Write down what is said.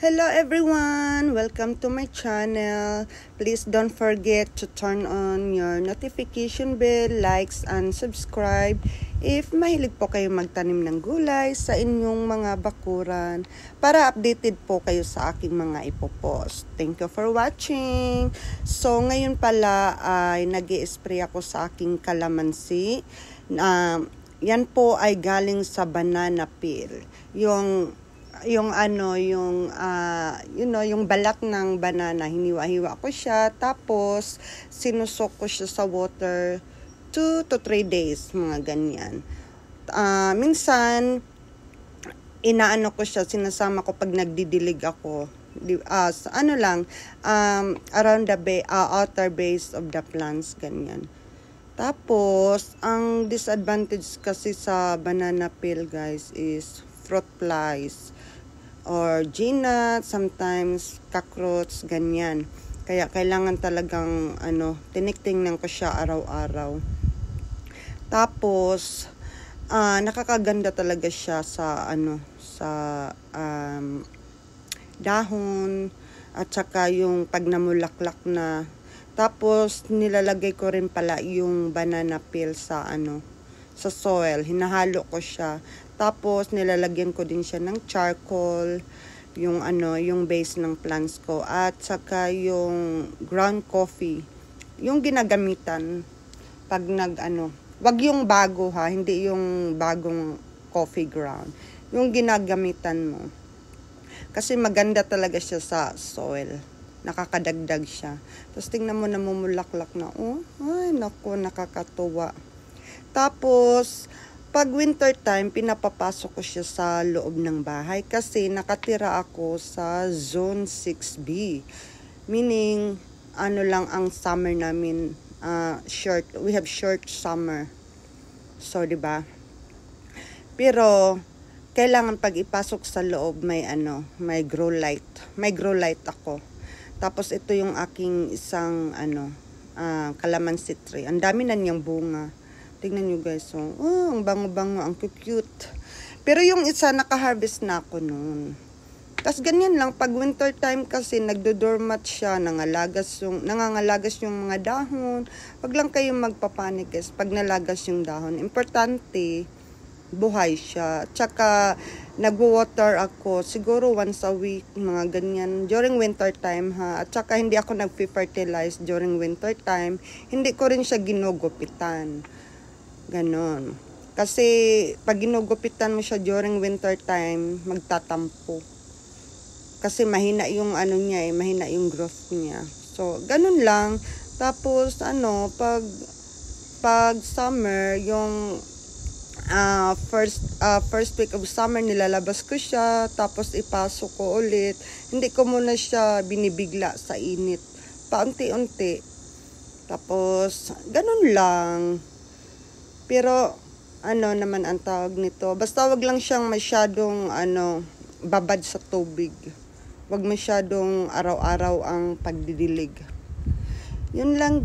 Hello everyone! Welcome to my channel. Please don't forget to turn on your notification bell, likes, and subscribe if mahilig po kayo magtanim ng gulay sa inyong mga bakuran para updated po kayo sa aking mga ipopost. Thank you for watching! So ngayon pala ay nag-i-spray ako sa aking kalamansi. Yan po ay galing sa banana peel. Yung balat ng banana, hiniwa-hiwa ko siya, tapos sinusok ko siya sa water 2 to 3 days, mga ganyan. Minsan inaano ko siya, sinasama ko pag nagdidilig ako, around the outer base of the plants, ganyan. Tapos ang disadvantage kasi sa banana peel, guys, is fruit flies or gnat, sometimes cockroach, ganyan. Kaya kailangan talagang tiniktingnan ko siya araw-araw. Tapos nakakaganda talaga siya sa dahon at saka yung pag namulaklak na. Tapos nilalagay ko rin pala yung banana peel sa sa soil, hinahalo ko siya. Tapos nilalagyan ko din siya ng charcoal, yung base ng plants ko, at saka yung ground coffee, yung ginagamitan pag wag yung bago hindi yung bagong coffee ground, yung ginagamitan mo. Kasi maganda talaga siya sa soil, nakakadagdag siya. Tapos tingnan mo, namumulaklak na, ay naku, nakakatuwa. Tapos pag winter time, pinapapasok ko siya sa loob ng bahay kasi nakatira ako sa zone 6B. Meaning, lang ang summer namin, we have short summer. So, 'di ba? Pero kailangan pag ipasok sa loob may grow light. May grow light ako. Tapos ito yung aking isang calamansi tree. Ang dami na niyang bunga. Tingnan nyo, guys, ang bango-bango, ang cute. Pero yung isa, naka-harvest na ako noon. Tapos ganyan lang, pag winter time kasi, nagdo-dormat siya, nangangalagas yung mga dahon. Wag lang kayong magpapanik, guys, pag nalagas yung dahon. Importante, buhay siya. Tsaka, nagwo-water ako, siguro once a week, mga ganyan, during winter time, At tsaka, hindi ako nag-fertilize during winter time. Hindi ko rin siya ginugupitan. Ganon. Kasi pag ginugupitan mo siya during winter time, magtatampo. Kasi mahina yung mahina yung growth niya. So, ganon lang. Tapos pag summer, yung first week of summer, nilalabas ko siya, tapos ipasok ko ulit. Hindi ko muna siya binibigla sa init. Paunti-unti. Tapos ganon lang. Pero, naman ang tawag nito. Basta wag lang siyang masyadong, babad sa tubig. Wag masyadong araw-araw ang pagdidilig. Yun lang.